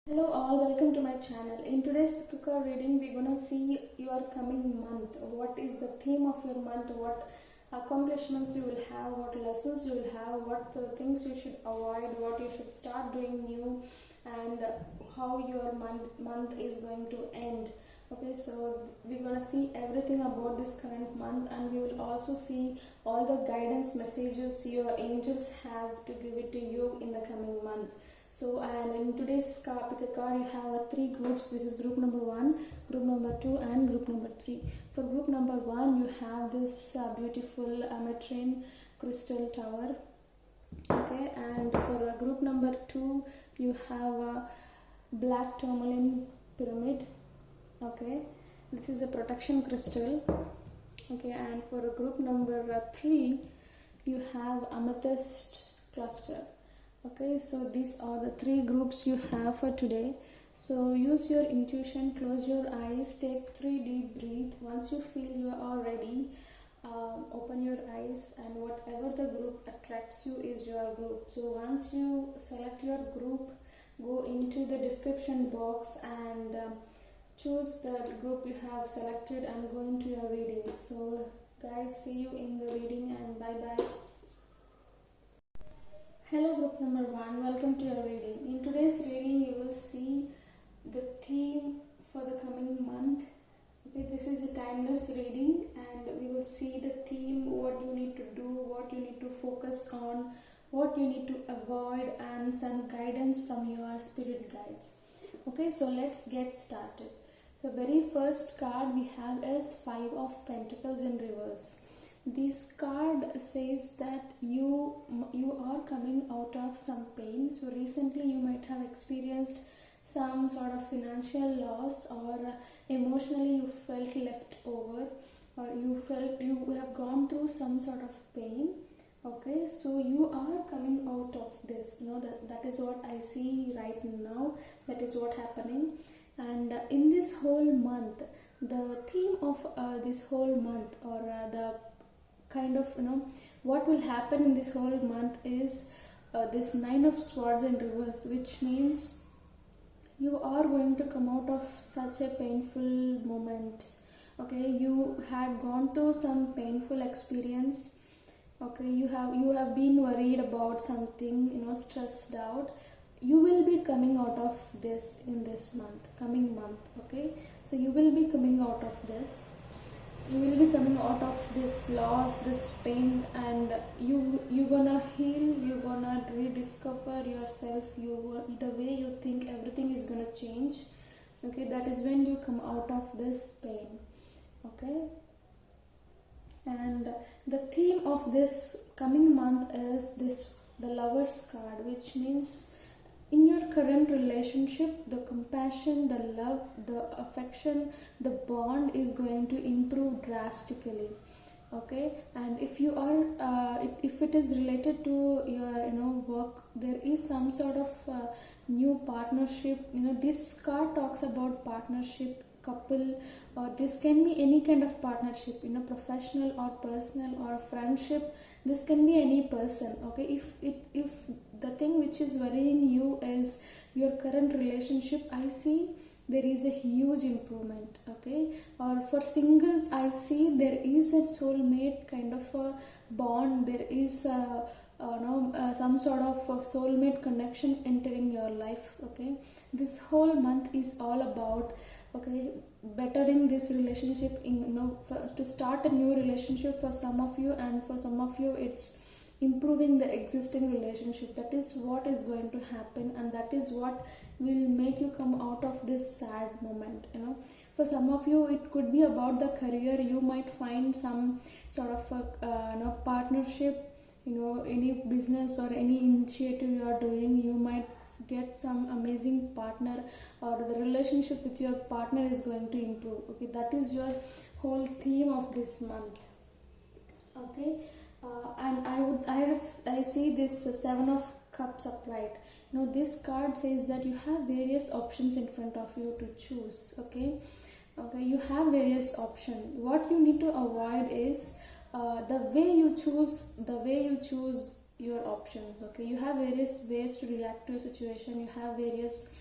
Hello all, welcome to my channel. In today's Pipika reading, we're gonna see your coming month. What is the theme of your month? What accomplishments you will have? What lessons you will have? What things you should avoid? What you should start doing new? And how your month is going to end. Okay, so we're gonna see everything about this current month, and we will also see all the guidance messages your angels have to give it to you in the coming month. So, and in today's pick a card, you have three groups. This is group number 1, group number 2, and group number 3. For group number 1, you have this beautiful ametrine crystal tower. Okay, and for group number 2, you have a black tourmaline pyramid. Okay, this is a protection crystal. Okay, and for group number 3, you have amethyst cluster. Okay, so these are the three groups you have for today. So use your intuition, close your eyes, take 3 deep breaths. Once you feel you are ready, open your eyes, and whatever the group attracts you is your group. So once you select your group, go into the description box and choose the group you have selected and go into your reading. So guys, see you in the reading, and bye bye. Hello group number 1, welcome to your reading. In today's reading you will see the theme for the coming month. Okay, this is a timeless reading, and we will see the theme, what you need to do, what you need to focus on, what you need to avoid, and some guidance from your spirit guides. Okay, so let's get started. So very first card we have is 5 of Pentacles in reverse. This card says that you are coming out of some pain. So recently you might have experienced some sort of financial loss, or emotionally you felt left over, or you felt you have gone through some sort of pain. Okay, so you are coming out of this. That is what I see right now. That is what happening. And in this whole month, the theme of this whole month, or the kind of what will happen in this whole month is this 9 of Swords in reverse, which means you are going to come out of such a painful moment. Okay, you had gone through some painful experience. Okay, you have been worried about something, stressed out. You will be coming out of this in this coming month. Okay, so you will be coming out of this. You will be coming out of this loss, this pain, and you're gonna heal. You're gonna rediscover yourself. The way you think, everything is gonna change. Okay, that is when you come out of this pain. Okay, and the theme of this coming month is the Lover's card, which means in your current relationship, the compassion, the love, the affection, the bond is going to improve drastically. Okay, and if you are if it is related to your work, there is some sort of new partnership. This card talks about partnership, couple, or this can be any kind of partnership, professional or personal or a friendship. This can be any person. Okay, if the thing which is worrying you is your current relationship, I see there is a huge improvement. Okay, or for singles, I see there is a soulmate kind of a bond. There is some sort of soulmate connection entering your life. Okay, this whole month is all about bettering this relationship, to start a new relationship for some of you, and for some of you it's improving the existing relationship. That is what is going to happen, and that is what will make you come out of this sad moment. For some of you it could be about the career. You might find some sort of a partnership, any business or any initiative you are doing. You might get some amazing partner, or the relationship with your partner is going to improve. Okay, that is your whole theme of this month. Okay, and I see this 7 of Cups upright. This card says that you have various options in front of you to choose. Okay, you have various options. What you need to avoid is the way you choose your options. Okay, you have various ways to react to a situation. You have various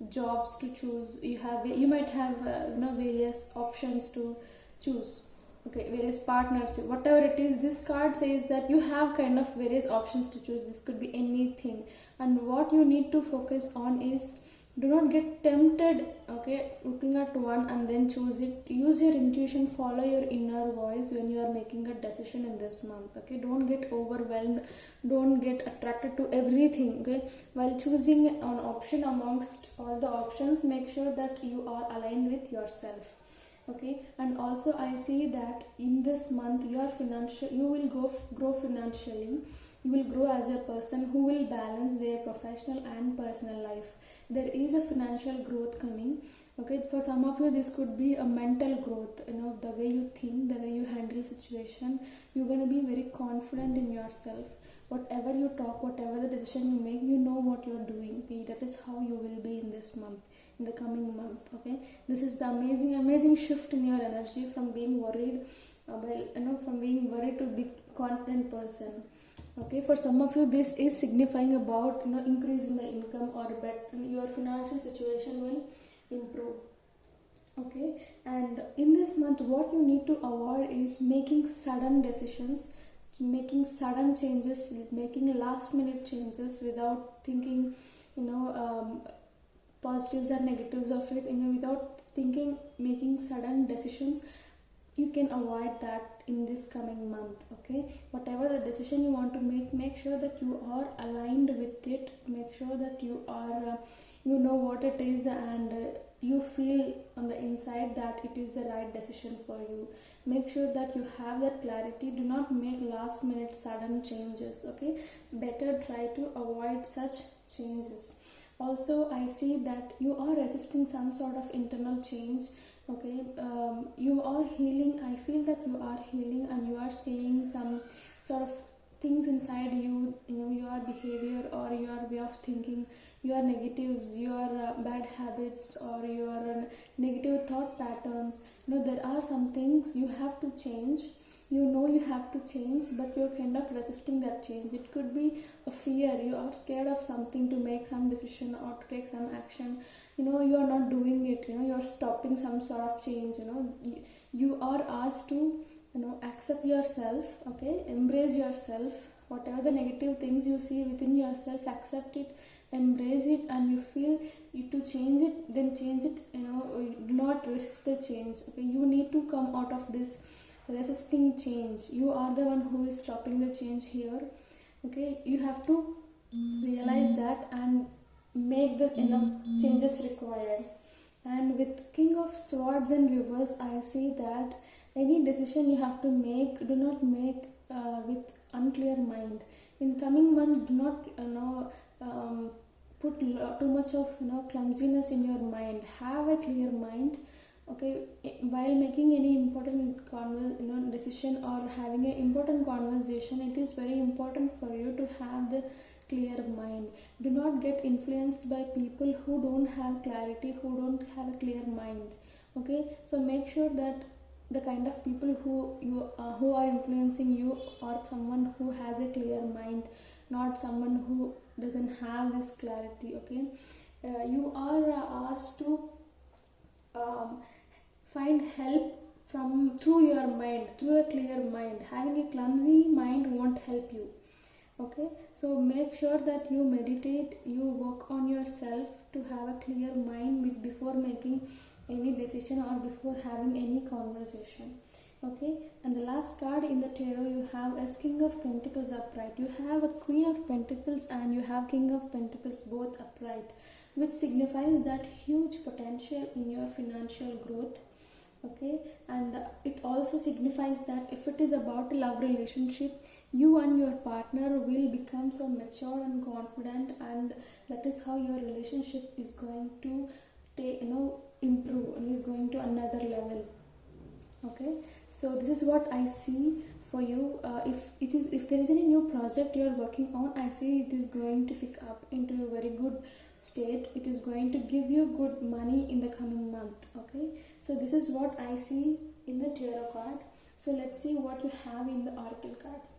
jobs to choose, you might have various options to choose. Okay, various partners, whatever it is, this card says that you have kind of various options to choose. This could be anything, and what you need to focus on is, do not get tempted, okay, looking at one and then choose it. Use your intuition, follow your inner voice when you are making a decision in this month. Okay, don't get overwhelmed, don't get attracted to everything. Okay, while choosing an option amongst all the options, make sure that you are aligned with yourself. Okay, and also I see that in this month you will grow financially. You will grow as a person who will balance their professional and personal life. There is a financial growth coming. Okay, for some of you this could be a mental growth, the way you think, the way you handle situation. You're going to be very confident in yourself. Whatever you talk, whatever the decision you make, you know what you're doing. Okay, that is how you will be in this month, in the coming month. Okay, this is the amazing shift in your energy from being worried, from being worried to be confident person. Okay, for some of you this is signifying about increase in the income, or better your financial situation will improve. Okay, and in this month what you need to avoid is making sudden decisions, making sudden changes, making last minute changes without thinking positives or negatives of it, without thinking, making sudden decisions. You can avoid that in this coming month. Okay, whatever the decision you want to make sure that you are aligned with it. Make sure that you are you know what it is, and you feel on the inside that it is the right decision for you. Make sure that you have that clarity. Do not make last minute sudden changes. Okay, better try to avoid such changes. Also, I see that you are resisting some sort of internal change. Okay, you are healing. I feel that you are healing, and you are seeing some sort of things inside you, your behavior or your way of thinking, your negatives, your bad habits, or your negative thought patterns. There are some things you have to change. You have to change, but you're kind of resisting that change. It could be a fear. You are scared of something, to make some decision or to take some action. You are not doing it. You're stopping some sort of change. You are asked to accept yourself. Okay, embrace yourself. Whatever the negative things you see within yourself, accept it, embrace it, and you feel you to change it, then change it. Do not resist the change. Okay, you need to come out of this resisting change. You are the one who is stopping the change here. Okay, you have to realize that and make the enough changes required. And with King of Swords in reverse, I see that any decision you have to make, do not make with unclear mind. In coming month, do not put too much of clumsiness in your mind. Have a clear mind. Okay, while making any important decision or having an important conversation, it is very important for you to have the clear mind. Do not get influenced by people who don't have clarity, who don't have a clear mind. Okay, so make sure that the kind of people who are influencing you are someone who has a clear mind, not someone who doesn't have this clarity. Okay, you are asked to find help through your mind, through a clear mind. Having a clumsy mind won't help you. Okay, so make sure that you meditate, you work on yourself to have a clear mind before making any decision or before having any conversation. Okay, and the last card in the tarot you have is King of Pentacles upright. You have a Queen of Pentacles and you have King of Pentacles both upright, which signifies that huge potential in your financial growth. Okay, and it also signifies that if it is about a love relationship, you and your partner will become so mature and confident, and that is how your relationship is going to improve and is going to another level. Okay, so this is what I see for you. If there is any new project you are working on, I see it is going to pick up into a very good state. It is going to give you good money in the coming month. Okay, so this is what I see in the tarot card. So let's see what you have in the oracle cards.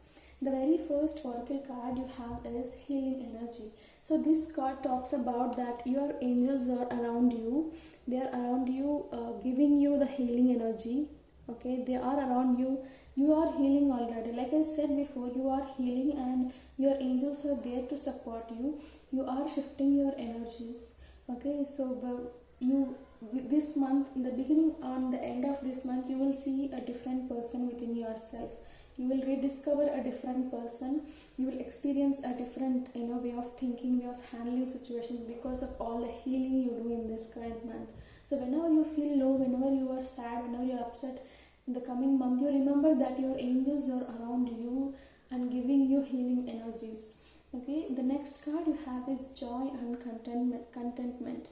The very first oracle card you have is healing energy. So this card talks about that your angels are around you. They are around you, giving you the healing energy. Okay, they are around you. You are healing already. Like I said before, you are healing and your angels are there to support you. You are shifting your energies. Okay, so you this month, in the beginning, on the end of this month, you will see a different person within yourself. You will rediscover a different person. You will experience a different way of thinking, way of handling situations, because of all the healing you do in this current month. So whenever you feel low, whenever you are sad, whenever you are upset, in the coming month, you remember that your angels are around you and giving you healing energies. Okay, the next card you have is joy and contentment.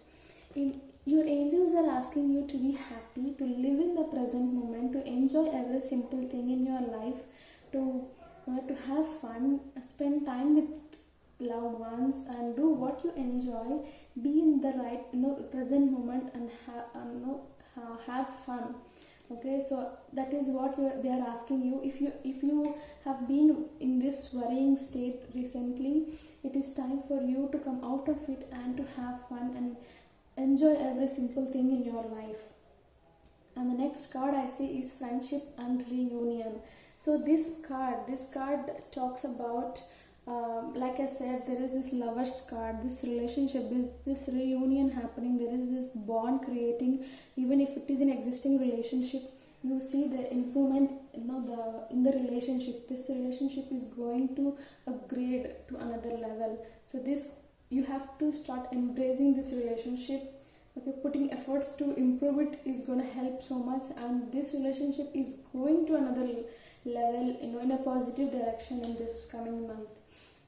Your angels are asking you to be happy, to live in the present moment, to enjoy every simple thing in your life, to have fun, spend time with loved ones, and do what you enjoy. Be in the right, present moment, and have fun. Okay, so that is what they are asking you. If you have been in this worrying state recently, it is time for you to come out of it and to have fun and enjoy every simple thing in your life. And the next card I see is friendship and reunion. So this card talks about, like I said, there is this lovers card, this relationship, this reunion happening. There is this bond creating, even if it is an existing relationship. You see the improvement, in the relationship. This relationship is going to upgrade to another level. So this, you have to start embracing this relationship. Okay, putting efforts to improve it is going to help so much, and this relationship is going to another level, in a positive direction in this coming month.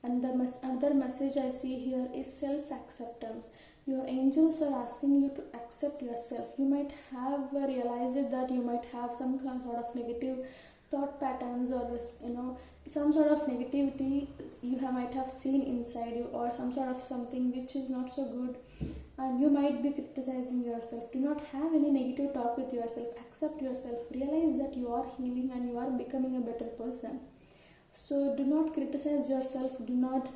And the other message I see here is self-acceptance. Your angels are asking you to accept yourself. You might have realized that you might have some sort of negative thought patterns, or some sort of negativity might have seen inside you, or some sort of something which is not so good, and you might be criticizing yourself. Do not have any negative talk with yourself. Accept yourself. Realize that you are healing and you are becoming a better person. So do not criticize yourself. Do not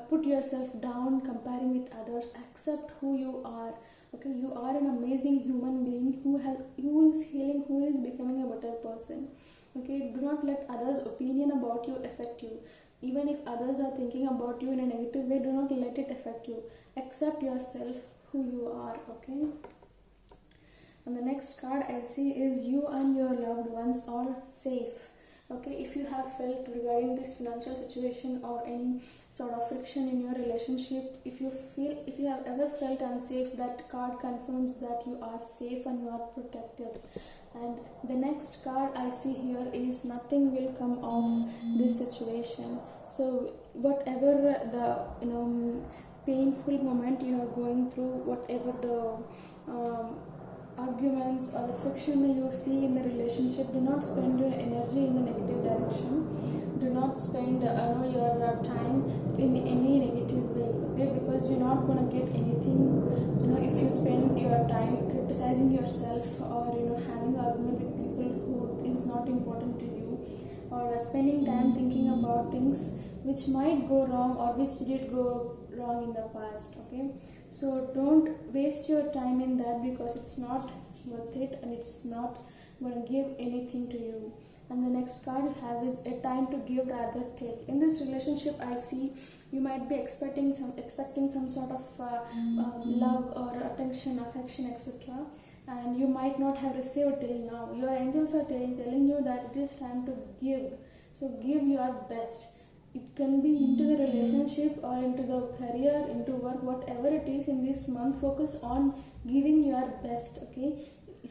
put yourself down comparing with others. Accept who you are. Okay, you are an amazing human being who is healing, who is becoming a better person. Okay, do not let others' opinion about you affect you. Even if others are thinking about you in a negative way, do not let it affect you. Accept yourself, who you are. Okay. And the next card I see is you and your loved ones are safe. Okay, if you have felt regarding this financial situation or any sort of friction in your relationship, if you have ever felt unsafe, that card confirms that you are safe and you are protected. And the next card I see here is nothing will come of this situation. So whatever the painful moment you are going through, whatever the arguments or the friction you see in the relationship, do not spend your energy in the negative direction. Do not spend your time in any negative way. Okay, because you're not going to get anything if you spend your time criticizing yourself, or having argument with people who is not important to you, or spending time thinking about things which might go wrong or which did go wrong in the past. Okay, so don't waste your time in that, because it's not worth it and it's not going to give anything to you. And the next card you have is a time to give rather take. In this relationship I see you might be expecting some sort of love or attention, affection, etc., and you might not have received till now. Your angels are telling you that it is time to give. So give your best. It can be into the relationship or into the career, into work, whatever it is in this month. Focus on giving your best. Okay,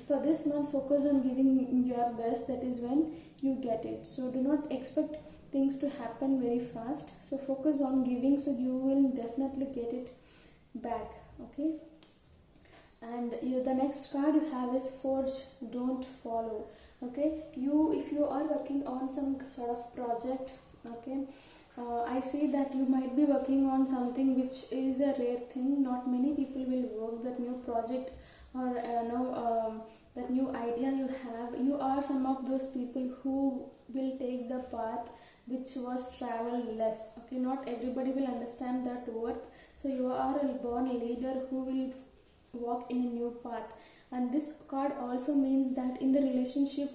for this month, focus on giving your best. That is when you get it. So do not expect things to happen very fast. So focus on giving, so you will definitely get it back. Okay. And the next card you have is forge, don't follow. Okay, if you are working on some sort of project, okay, I see that you might be working on something which is a rare thing. Not many people will work that new project, or that new idea you have. You are some of those people who will take the path which was traveled less. Okay, not everybody will understand that worth. So you are a born leader who will walk in a new path. And this card also means that in the relationship,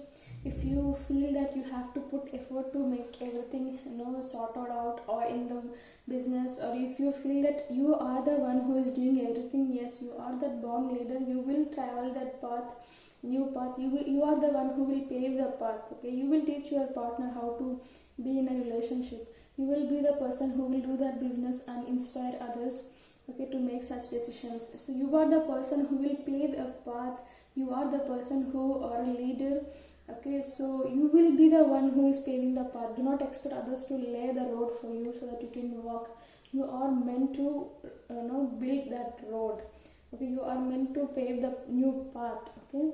if you feel that you have to put effort to make everything sorted out, or in the business, or if you feel that you are the one who is doing everything, yes, you are that born leader, you will travel that path, new path. You are the one who will pave the path. Okay, you will teach your partner how to be in a relationship. You will be the person who will do that business and inspire others, okay, to make such decisions. So you are the person who will pave a path. You are the person who are a leader. Okay, so you will be the one who is paving the path. Do not expect others to lay the road for you so that you can walk. You are meant to build that road. Okay, you are meant to pave the new path. Okay,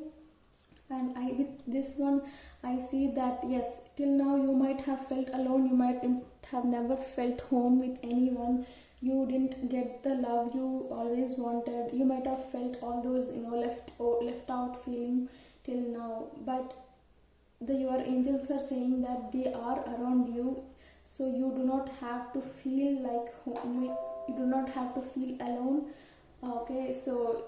and with this one I see that yes, till now you might have felt alone, you might have never felt home with anyone, you didn't get the love you always wanted, you might have felt all those left out feeling till now. But your angels are saying that they are around you, so you do not have to feel like home, you do not have to feel alone. Okay, so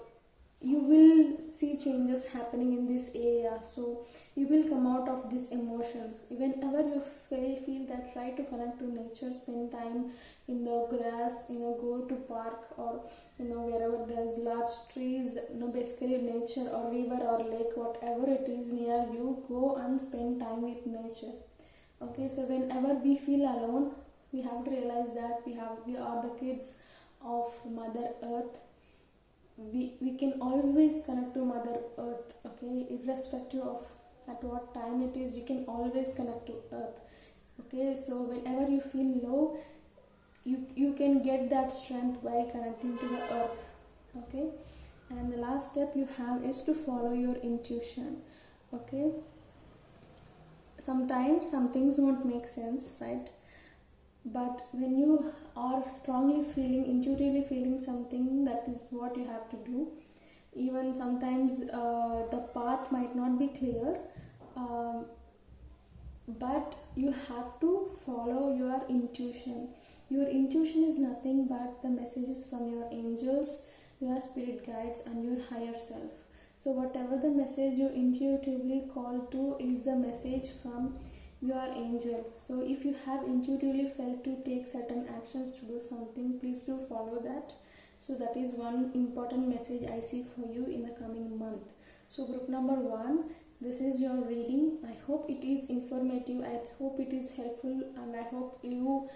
you will see changes happening in this area. So you will come out of these emotions. Whenever you feel that, try to connect to nature, spend time in the grass, go to park, or wherever there's large trees, basically nature or river or lake, whatever it is near you, go and spend time with nature. Okay, so whenever we feel alone, we have to realize that we are the kids of Mother Earth. We can always connect to Mother Earth. Okay, irrespective of at what time it is, you can always connect to Earth. Okay, so whenever you feel low, you can get that strength by connecting to the Earth. Okay, and the last step you have is to follow your intuition. Okay, sometimes some things won't make sense, right? But when you are strongly feeling, intuitively feeling something, that is what you have to do. Even sometimes the path might not be clear, but you have to follow your intuition. Your intuition is nothing but the messages from your angels, your spirit guides, and your higher self. So whatever the message you intuitively call to is the message from your angels. So if you have intuitively felt to take certain actions to do something, please do follow that. So that is one important message I see for you in the coming month. So group number 1, this is your reading. I hope it is informative, I hope it is helpful, and I hope you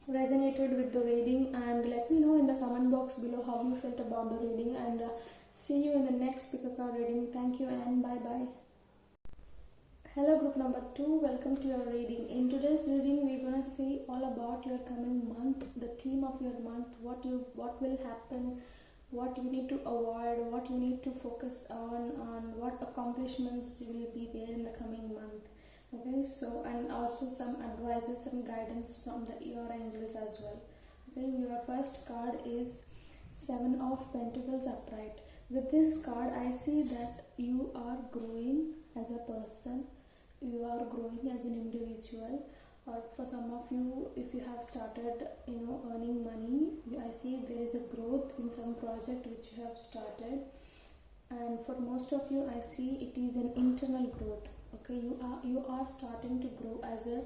resonated with the reading. And let me know in the comment box below how you felt about the reading, and see you in the next pick a card reading. Thank you and bye bye. Hello group number 2, welcome to your reading. In today's reading we're gonna see all about your coming month, the theme of your month, what will happen, what you need to avoid, what you need to focus on what accomplishments will be there in the coming month. Okay, so and also some advices and guidance from your angels as well. Okay, your first card is 7 of Pentacles upright. With this card I see that you are growing as a person, you are growing as an individual, or for some of you, if you have started earning money, I see there is a growth in some project which you have started. And for most of you I see it is an internal growth. Okay, you are starting to grow as a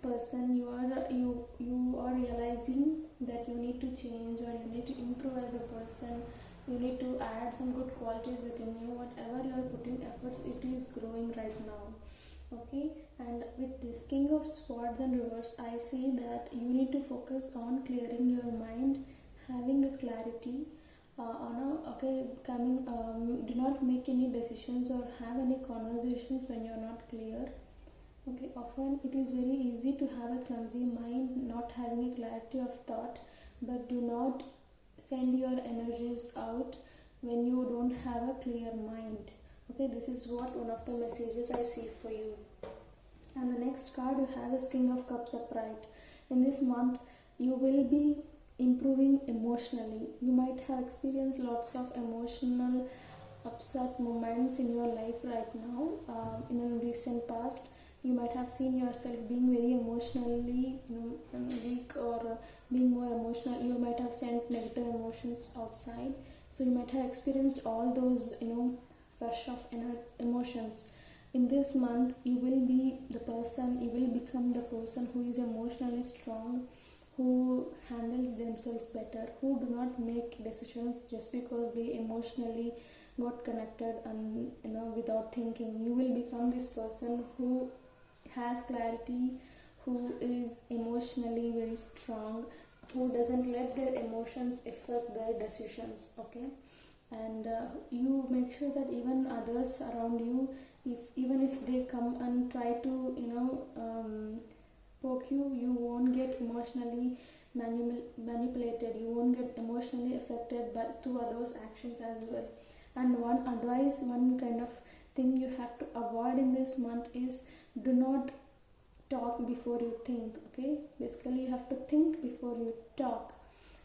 person. You are realizing that you need to change, or you need to improve as a person. You need to add some good qualities within you. Whatever you are putting efforts, it is growing right now. Okay, and with this King of Swords and Reverse, I see that you need to focus on clearing your mind, having a clarity do not make any decisions or have any conversations when you are not clear. Okay, often it is very easy to have a clumsy mind, not having a clarity of thought, but do not send your energies out when you don't have a clear mind. Okay, this is what one of the messages I see for you. And the next card you have is King of Cups upright. In this month you will be improving emotionally. You might have experienced lots of emotional upset moments in your life right now. In a recent past You might have seen yourself being very emotionally, weak, or being more emotional. You might have sent negative emotions outside, so you might have experienced all those, rush of emotions. In this month, you will be the person, you will become the person who is emotionally strong, who handles themselves better, who do not make decisions just because they emotionally got connected and without thinking. You will become this person who has clarity, who is emotionally very strong, who doesn't let their emotions affect their decisions. Okay, and you make sure that even others around you, even if they come and try to poke you, you won't get emotionally manipulated, you won't get emotionally affected by to others actions as well. And one advice, one kind of thing you have to avoid in this month is, do not talk before you think. Okay, basically you have to think before you talk,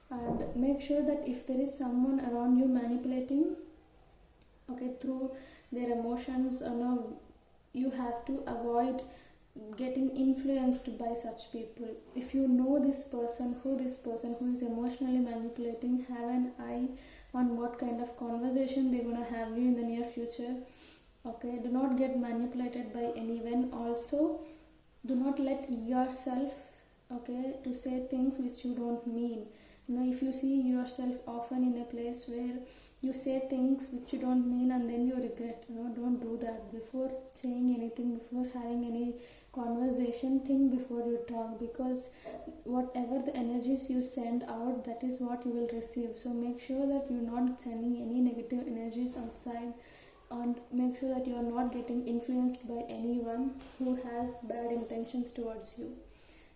and make sure that if there is someone around you manipulating, okay, through their emotions, you have to avoid getting influenced by such people. If you know this person who is emotionally manipulating, have an eye on what kind of conversation they're gonna have you in the near future. Okay, do not get manipulated by anyone. Also, do not let yourself, okay, to say things which you don't mean. If you see yourself often in a place where you say things which you don't mean and then you regret, don't do that. Before saying anything, before having any conversation, think before you talk, because whatever the energies you send out, that is what you will receive. So make sure that you're not sending any negative energies outside, and make sure that you are not getting influenced by anyone who has bad intentions towards you.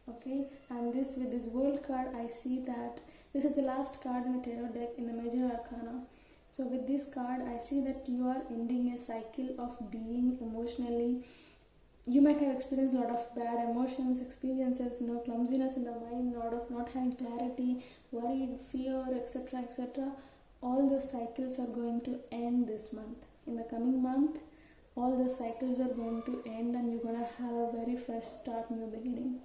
Okay, and this, with this world card, I see that this is the last card in the tarot deck in the major arcana. So with this card, I see that you are ending a cycle of being emotionally, you might have experienced a lot of bad emotions, experiences, clumsiness in the mind, not having clarity, worry, fear, etc., etc. All those cycles are going to end this month. In the coming month, all those cycles are going to end, and you're gonna have a very fresh start, new beginning.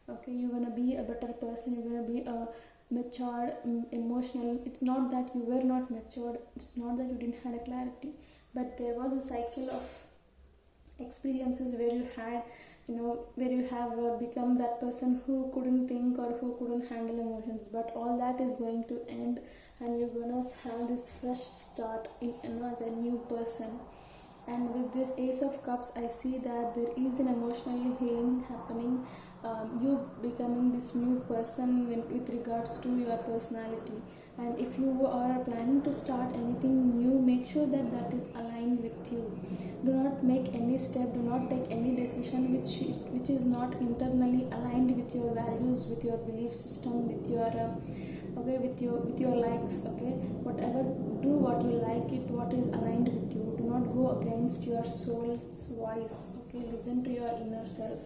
Okay, you're gonna be a better person. You're gonna be a matured, emotional. It's not that you were not matured. It's not that you didn't have a clarity, but there was a cycle of experiences where you had, where you have become that person who couldn't think or who couldn't handle emotions. But all that is going to end, and you're gonna have this fresh start as a new person. And with this Ace of Cups, I see that there is an emotional healing happening. You becoming this new person with regards to your personality. And if you are planning to start anything new, make sure that that is aligned with you. Do not make any step, do not take any decision which is not internally aligned with your values, with your belief system, with your okay, with your likes. Okay, whatever, do what you like it, what is aligned with you. Do not go against your soul's voice. Okay, listen to your inner self.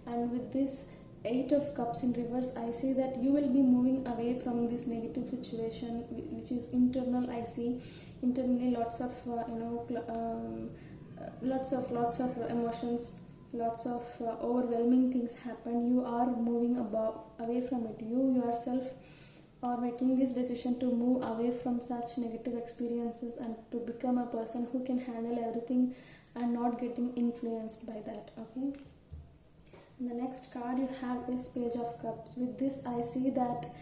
And with this Eight of Cups in reverse, I see that you will be moving away from this negative situation, which is internal. I see internally lots of lots of emotions, lots of overwhelming things happen. You are moving away from it. You yourself are making this decision to move away from such negative experiences and to become a person who can handle everything and not getting influenced by that. Okay, and the next card you have is Page of Cups. With this, I see that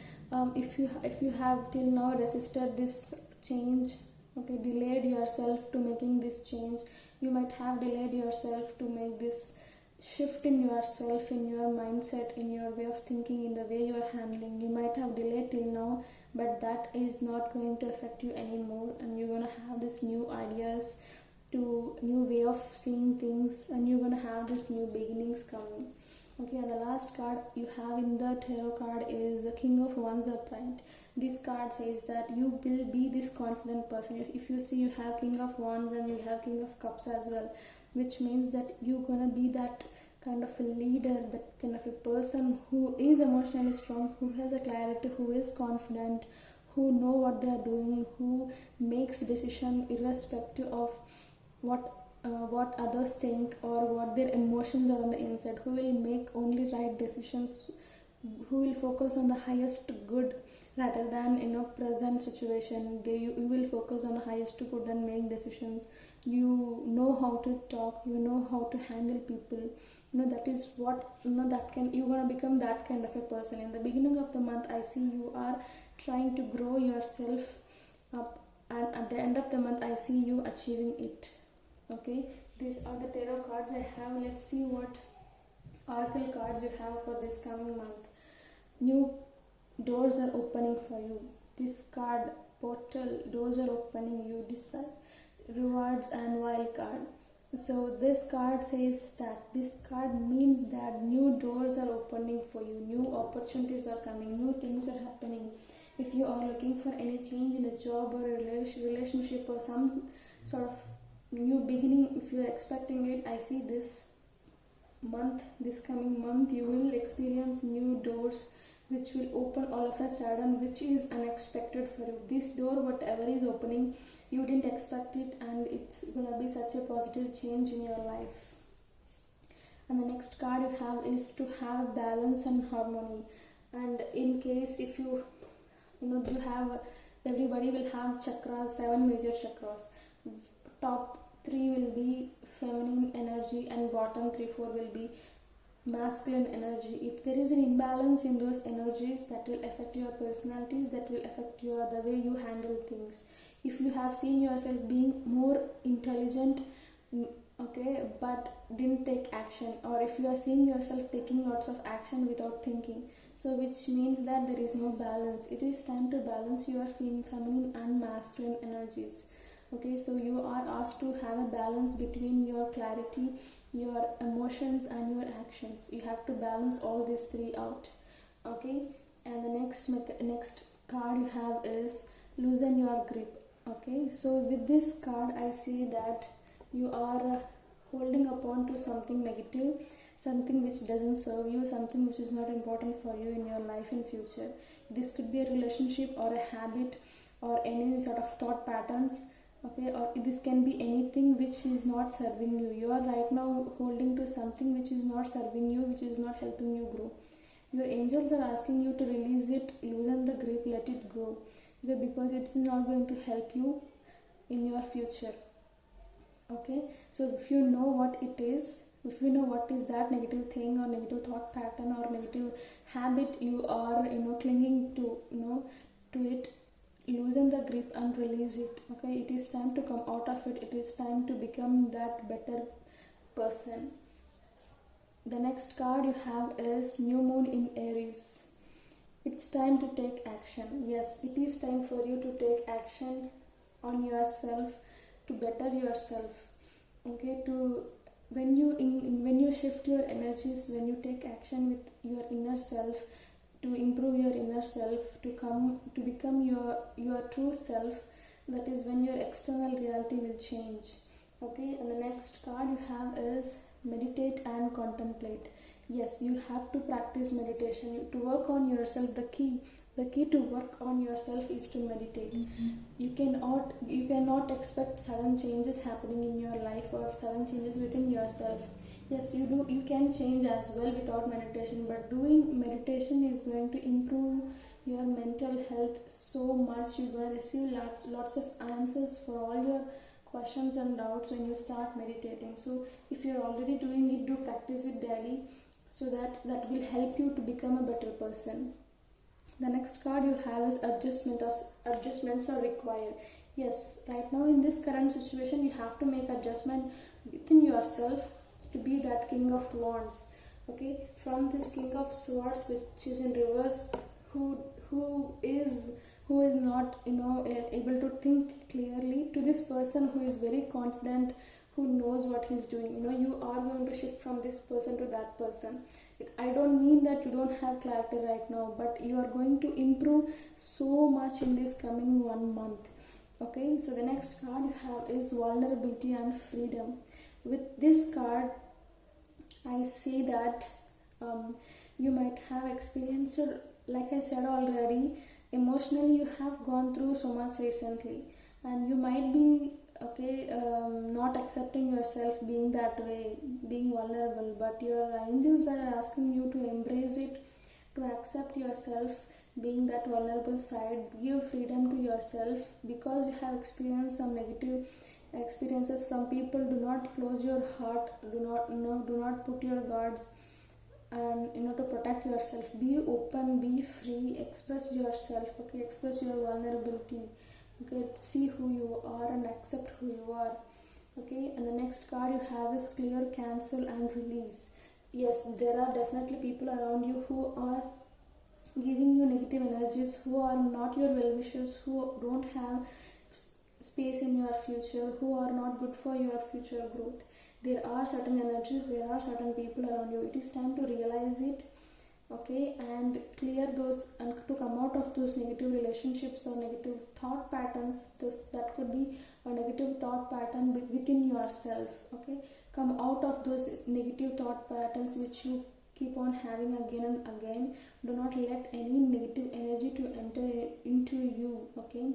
if you have till now resisted this change, okay, delayed yourself to making this change, you might have delayed yourself to make this shift in yourself, in your mindset, in your way of thinking, in the way you are handling. You might have delayed till now, but that is not going to affect you anymore, and you're going to have this new ideas, to new way of seeing things, and you're going to have this new beginnings coming. Okay, and the last card you have in the tarot card is the King of Wands upright. This card says that you will be this confident person. If you see, you have King of Wands and you have King of Cups as well, which means that you're gonna be that kind of a leader, that kind of a person who is emotionally strong, who has a clarity, who is confident, who know what they are doing, who makes decision irrespective of what what others think or what their emotions are on the inside, who will make only right decisions, who will focus on the highest good rather than present situation. You will focus on the highest good and make decisions. You know how to talk, you know how to handle people. That is what that can, you're gonna become that kind of a person. In the beginning of the month, I see you are trying to grow yourself up, and at the end of the month I see you achieving it. Okay, these are the tarot cards I have. Let's see what oracle cards you have for this coming month. New doors are opening for you. This card, portal, doors are opening, you decide, rewards and wild card. So this card says that, this card means that new doors are opening for you, new opportunities are coming, new things are happening. If you are looking for any change in the job or a relationship or some sort of new beginning, if you are expecting it, I see this month, this coming month, you will experience new doors which will open all of a sudden, which is unexpected for you. This door, whatever is opening, you didn't expect it, and it's gonna be such a positive change in your life. And the next card you have is to have balance and harmony. And in case if you have, everybody will have chakras, 7 major chakras. Top 3 will be feminine energy and bottom 3-4 will be masculine energy. If there is an imbalance in those energies, that will affect your personalities, that will affect the way you handle things. If you have seen yourself being more intelligent, okay, but didn't take action, or if you are seeing yourself taking lots of action without thinking, so which means that there is no balance. It is time to balance your feminine and masculine energies. Okay, so you are asked to have a balance between your clarity, your emotions and your actions. You have to balance all these 3 out. Okay, and the next card you have is loosen your grip. Okay, so with this card I see that you are holding upon to something negative, something which doesn't serve you, something which is not important for you in your life in future. This could be a relationship or a habit or any sort of thought patterns. Okay, or this can be anything which is not serving you. You are right now holding to something which is not serving you, which is not helping you grow. Your angels are asking you to release it, loosen the grip, let it go, because it's not going to help you in your future. Okay, so if you know what it is, if you know what is that negative thing or negative thought pattern or negative habit you are clinging to, to it, loosen the grip and release it. Okay, it is time to come out of it. It is time to become that better person. The next card you have is new moon in Aries. It's time to take action. Yes, it is time for you to take action on yourself, to better yourself. Okay, to when you shift your energies, when you take action with your inner self, to improve your inner self, to become your true self, that is when your external reality will change. Okay, and the next card you have is meditate and contemplate. Yes, you have to practice meditation to work on yourself. The key to work on yourself is to meditate. You cannot expect sudden changes happening in your life or sudden changes within yourself. Yes, you can change as well without meditation, but doing meditation is going to improve your mental health so much. You're going to receive lots of answers for all your questions and doubts when you start meditating. So if you're already doing it, do practice it daily, so that will help you to become a better person. The next card you have is adjustments are required. Yes, right now in this current situation, you have to make adjustment within yourself to be that King of Wands. Okay, from this King of Swords, which is in reverse, who is not able to think clearly, to this person who is very confident, who knows what he's doing. You are going to shift from this person to that person. I don't mean that you don't have clarity right now, but you are going to improve so much in this coming 1 month. Okay, so the next card you have is vulnerability and freedom. With this card, I see that you might have experienced, like I said already, emotionally you have gone through so much recently, and you might be okay, not accepting yourself being that way, being vulnerable, but your angels are asking you to embrace it, to accept yourself being that vulnerable side. Give freedom to yourself because you have experienced some negative experiences from people. Do not close your heart, do not put your guards, and to protect yourself. Be open, be free, express yourself, okay, express your vulnerability, okay, see who you are and accept who you are, okay. And the next card you have is clear, cancel and release. Yes, there are definitely people around you who are giving you negative energies, who are not your well-wishers, who don't have space in your future, who are not good for your future growth. There are certain energies, there are certain people around you. It is time to realize it, okay, and clear those, and to come out of those negative relationships or negative thought patterns. That could be a negative thought pattern within yourself, okay. Come out of those negative thought patterns which you keep on having again and again. Do not let any negative energy to enter into you, okay.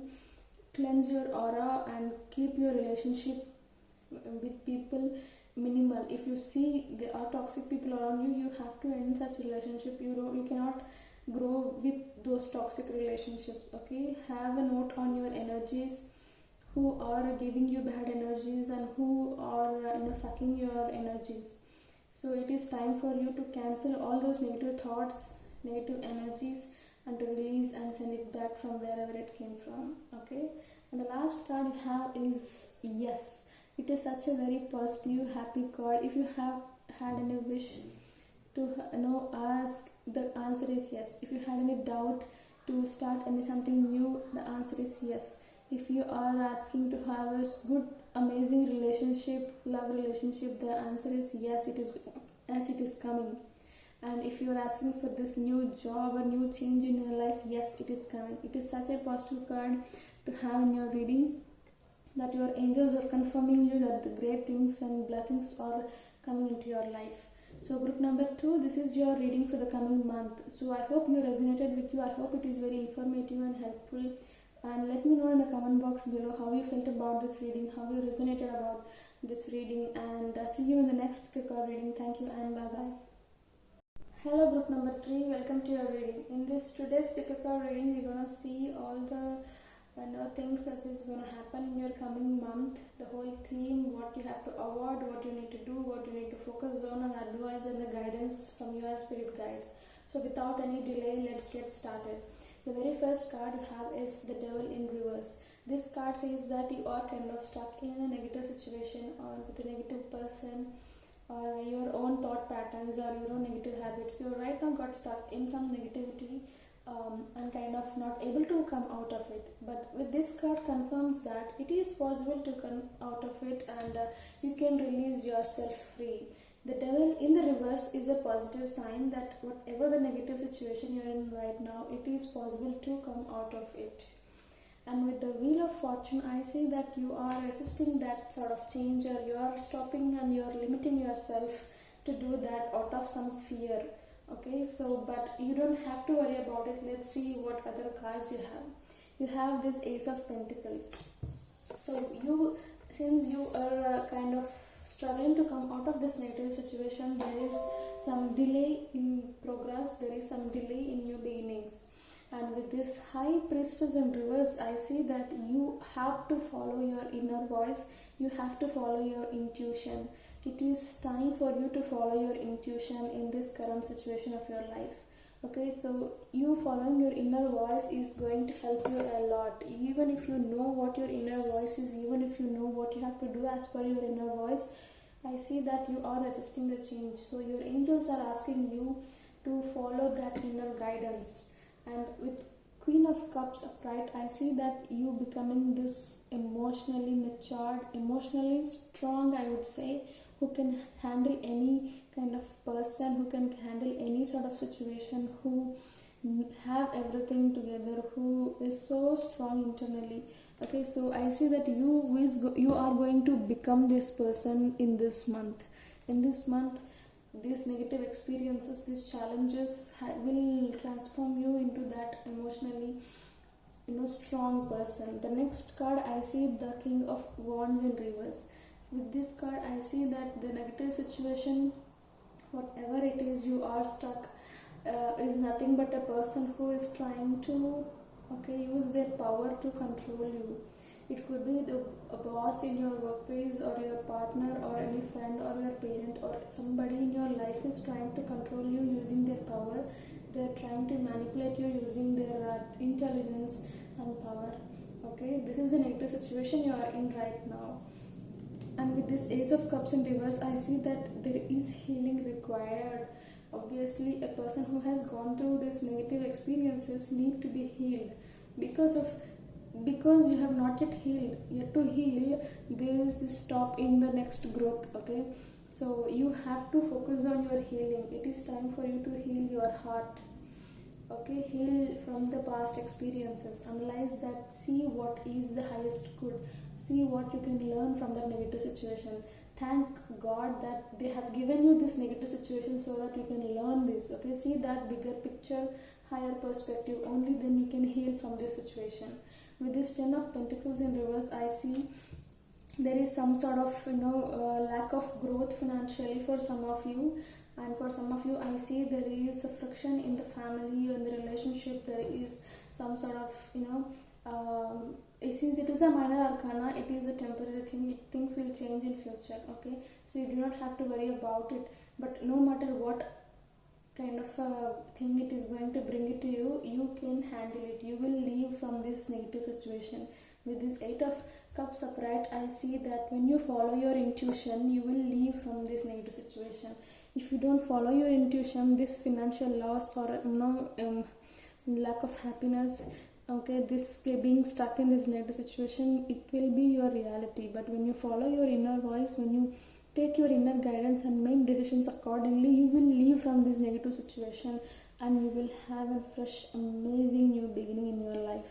Cleanse your aura and keep your relationship with people minimal. If you see there are toxic people around you, you have to end such relationship. You cannot grow with those toxic relationships, okay. Have a note on your energies, who are giving you bad energies and who are sucking your energies. So it is time for you to cancel all those negative thoughts, negative energies, and to release and send it back from wherever it came from, okay. And the last card you have is yes. It is such a very positive, happy card. If you have had any wish to ask, the answer is yes. If you had any doubt to start something new, the answer is yes. If you are asking to have a good, amazing relationship, love relationship, the answer is yes. It is, as it is coming. And if you are asking for this new job or new change in your life, yes, it is coming. It is such a positive card to have in your reading, that your angels are confirming you that the great things and blessings are coming into your life. So group number 2, this is your reading for the coming month. So I hope you resonated with you. I hope it is very informative and helpful. And let me know in the comment box below how you felt about this reading, how you resonated about this reading. And see you in the next pick a card reading. Thank you and bye bye. Hello group number 3, welcome to your reading. In this today's pick a card reading, we're gonna see all the things that is going to happen in your coming month, the whole theme, what you have to avoid, what you need to do, what you need to focus on, and advice and the guidance from your spirit guides. So without any delay, let's get started. The very first card you have is the Devil in reverse. This card says that you are kind of stuck in a negative situation or with a negative person, or your own thought patterns or your own negative habits. You right now got stuck in some negativity, and kind of not able to come out of it. But with this card confirms that it is possible to come out of it, and you can release yourself free. The Devil in the reverse is a positive sign that whatever the negative situation you're in right now, it is possible to come out of it. And with the Wheel of Fortune, I see that you are resisting that sort of change, or you are stopping and you are limiting yourself to do that out of some fear. Okay, so but you don't have to worry about it. Let's see what other cards you have. You have this Ace of Pentacles. So since you are kind of struggling to come out of this negative situation, there is some delay in progress, there is some delay in your beginnings. And with this High Priestess in reverse, I see that you have to follow your inner voice, you have to follow your intuition. It is time for you to follow your intuition in this current situation of your life. Okay, so you following your inner voice is going to help you a lot. Even if you know what your inner voice is, even if you know what you have to do as per your inner voice, I see that you are resisting the change. So your angels are asking you to follow that inner guidance. And with Queen of Cups upright, I see that you becoming this emotionally matured, emotionally strong, I would say, who can handle any kind of person, who can handle any sort of situation, who have everything together, who is so strong internally. Okay, so I see that you are going to become this person in this month. In this month, these negative experiences, these challenges will transform you into that emotionally strong person. The next card I see the King of Wands in reverse. With this card I see that the negative situation, whatever it is you are stuck, is nothing but a person who is trying to use their power to control you. It could be a boss in your workplace, or your partner, or any friend, or your parent, or somebody in your life is trying to control you using their power. They're trying to manipulate you using their intelligence and power. Okay, this is the negative situation you are in right now. And with this Ace of Cups in reverse, I see that there is healing required. Obviously, a person who has gone through these negative experiences need to be healed, because you have not yet to heal. There is this stop in the next growth. Okay, so you have to focus on your healing. It is time for you to heal your heart. Okay, heal from the past experiences, analyze that, see what is the highest good, see what you can learn from that negative situation. Thank God that they have given you this negative situation so that you can learn this. Okay, see that bigger picture, higher perspective. Only then you can heal from this situation. With this 10 of Pentacles in reverse, I see there is some sort of lack of growth financially for some of you. And for some of you, I see there is a friction in the family and the relationship. There is some sort of since it is a minor arcana, it is a temporary thing. Things will change in future. Okay, so you do not have to worry about it. But no matter what kind of a thing it is going to bring it to you, you can handle it. You will leave from this negative situation. With this 8 of Cups upright, I see that when you follow your intuition, you will leave from this negative situation. If you don't follow your intuition, this financial loss or lack of happiness, okay, this being stuck in this negative situation, it will be your reality. But when you follow your inner voice, when you take your inner guidance and make decisions accordingly, you will leave from this negative situation and you will have a fresh, amazing new beginning in your life.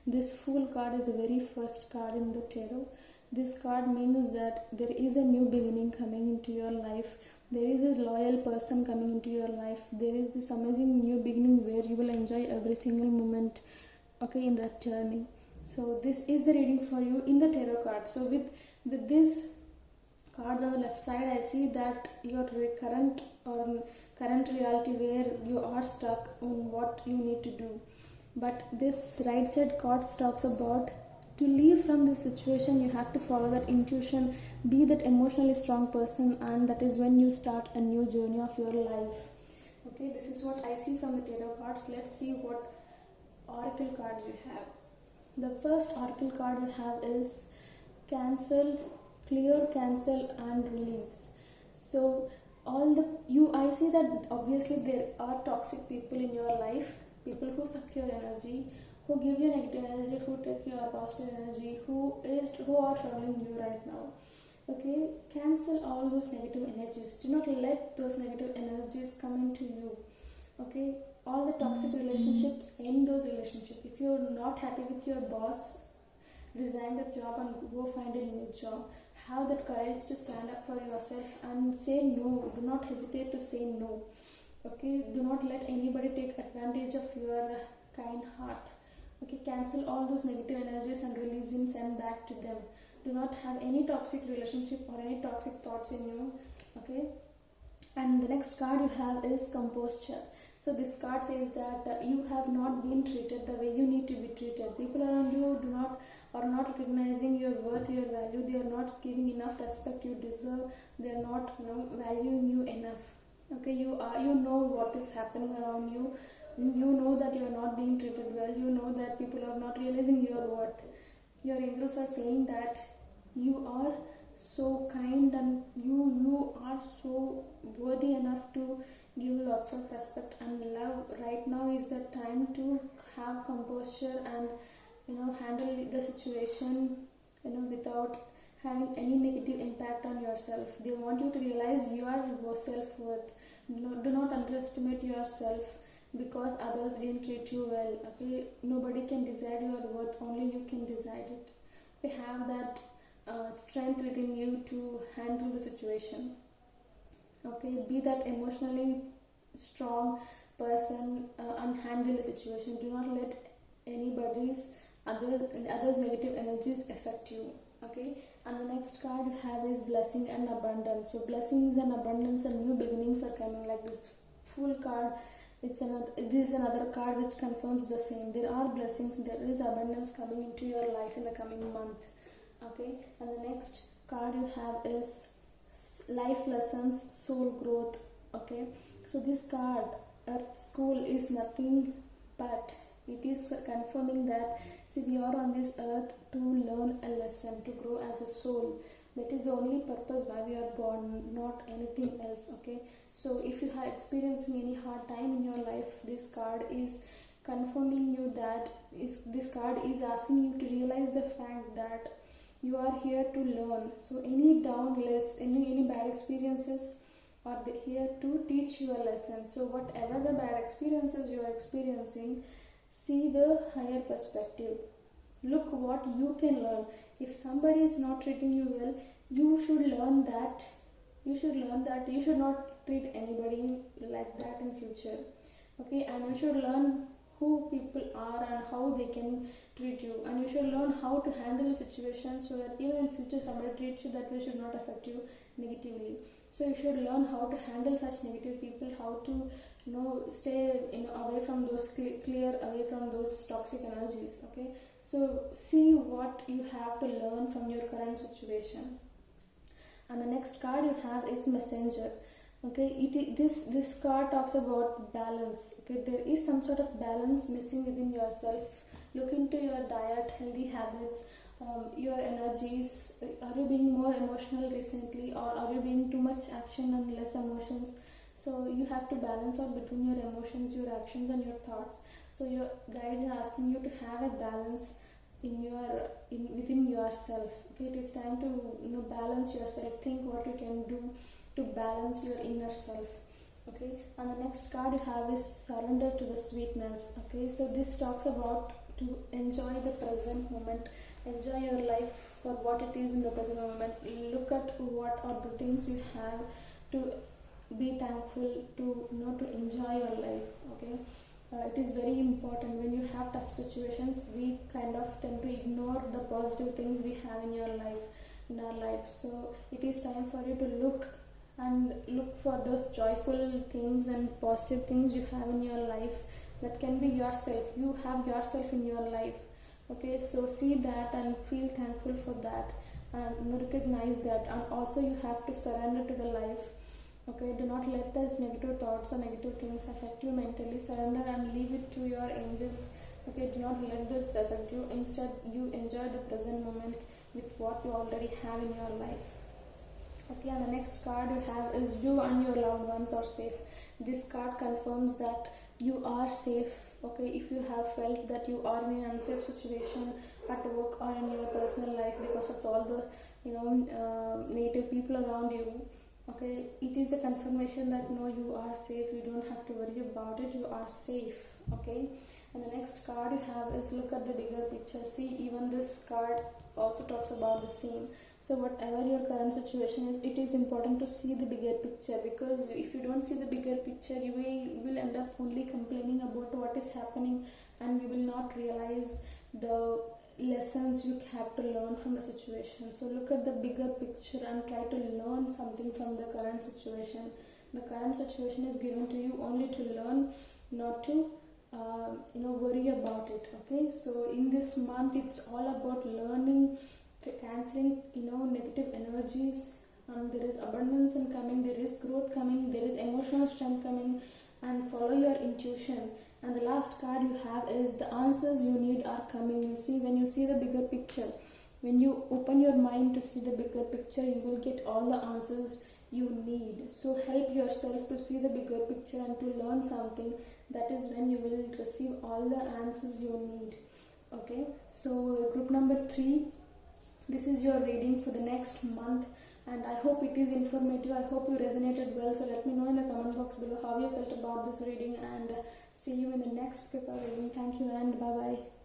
This Fool card is the very first card in the tarot. This card means that there is a new beginning coming into your life. There is a loyal person coming into your life. There is this amazing new beginning where you will enjoy every single moment, okay, in that journey. So this is the reading for you in the tarot card. So with this cards on the left side, I see that your current reality where you are stuck on what you need to do. But this right side card talks about to leave from this situation, you have to follow that intuition, be that emotionally strong person, and that is when you start a new journey of your life. Okay, this is what I see from the tarot cards. Let's see what oracle cards you have. The first oracle card you have is cancel, clear, cancel, and release. So I see that obviously there are toxic people in your life, people who suck your energy, who give you negative energy, who take your positive energy, who are troubling you right now. Okay, cancel all those negative energies. Do not let those negative energies come into you. Okay, all the toxic relationships, end those relationships. If you're not happy with your boss, resign that job and go find a new job. Have that courage to stand up for yourself and say no. Do not hesitate to say no. Okay, do not let anybody take advantage of your kind heart. Okay, cancel all those negative energies and release and send back to them. Do not have any toxic relationship or any toxic thoughts in you. Okay, and the next card you have is composure. So this card says that you have not been treated the way you need to be treated. People around you are not recognizing your worth, your value. They are not giving enough respect you deserve. They are not valuing you enough. Okay, you know what is happening around you. You know that you are not being treated well. You know that people are not realizing your worth. Your angels are saying that you are so kind and you are so worthy enough to give lots of respect and love. Right now is the time to have composure and handle the situation without having any negative impact on yourself. They want you to realize your self-worth. Do not underestimate yourself because others didn't treat you well. Okay, nobody can decide your worth, only you can decide it. You have that strength within you to handle the situation. Okay, be that emotionally strong person and handle the situation. Do not let anybody's others negative energies affect you. Okay, and the next card you have is blessing and abundance. So blessings and abundance and new beginnings are coming, like this Fool card. This is another card which confirms the same. There are blessings, there is abundance coming into your life in the coming month. Okay, and the next card you have is life lessons, soul growth. Okay, so this card, Earth School, is nothing but it is confirming that, see, we are on this earth to learn a lesson, to grow as a soul. That is the only purpose why we are born, not anything else. Okay, so if you are experiencing any hard time in your life, this card is confirming you that this card is asking you to realize the fact that you are here to learn. So any downless, any bad experiences are here to teach you a lesson. So whatever the bad experiences you are experiencing, see the higher perspective. Look what you can learn. If somebody is not treating you well, you should learn that you should not treat anybody like that in future. Okay, and you should learn who people are and how they can treat you, and you should learn how to handle the situation so that even in future somebody treats you that way should not affect you negatively. So you should learn how to handle such negative people, how to stay away from those clear away from those toxic energies. Okay, so see what you have to learn from your current situation. And the next card you have is Messenger. Okay, this card talks about balance. Okay, there is some sort of balance missing within yourself. Look into your diet, healthy habits, your energies. Are you being more emotional recently, or are you being too much action and less emotions? So you have to balance out between your emotions, your actions, and your thoughts. So your guides are asking you to have a balance within yourself. Okay, it is time to balance yourself. Think what you can do to balance your inner self. Okay, and the next card you have is Surrender to the Sweetness. Okay, so this talks about to enjoy the present moment, enjoy your life for what it is in the present moment. Look at what are the things you have, to be thankful, to enjoy your life. Okay, it is very important. When you have tough situations, we kind of tend to ignore the positive things we have in our life. So it is time for you to look for those joyful things and positive things you have in your life. That can be yourself. You have yourself in your life. Okay, so see that and feel thankful for that, and recognize that. And also you have to surrender to the life. Okay, do not let those negative thoughts or negative things affect you mentally. Surrender and leave it to your angels. Okay, do not let this affect you. Instead, you enjoy the present moment with what you already have in your life. Okay, and the next card you have is You and Your Loved Ones Are Safe. This card confirms that you are safe. Okay, if you have felt that you are in an unsafe situation at work or in your personal life because of all the negative people around you, okay, it is a confirmation that no, you are safe. You don't have to worry about it. You are safe. Okay, and the next card you have is Look at the Bigger Picture. See, even this card also talks about the same. So whatever your current situation is, it is important to see the bigger picture, because if you don't see the bigger picture, you will end up only complaining about what is happening, and you will not realize the lessons you have to learn from the situation. So look at the bigger picture and try to learn something from the current situation. The current situation is given to you only to learn, not to worry about it. Okay, so in this month it's all about learning, cancelling negative energies, and there is abundance in coming, there is growth coming, there is emotional strength coming, and follow your intuition. And the last card you have is The Answers You Need Are Coming. You see, when you see the bigger picture, when you open your mind to see the bigger picture, you will get all the answers you need. So help yourself to see the bigger picture and to learn something. That is when you will receive all the answers you need. Okay, so group number 3, this is your reading for the next month, and I hope it is informative. I hope you resonated well. So let me know in the comment box below how you felt about this reading, and see you in the next paper reading. Thank you and bye bye.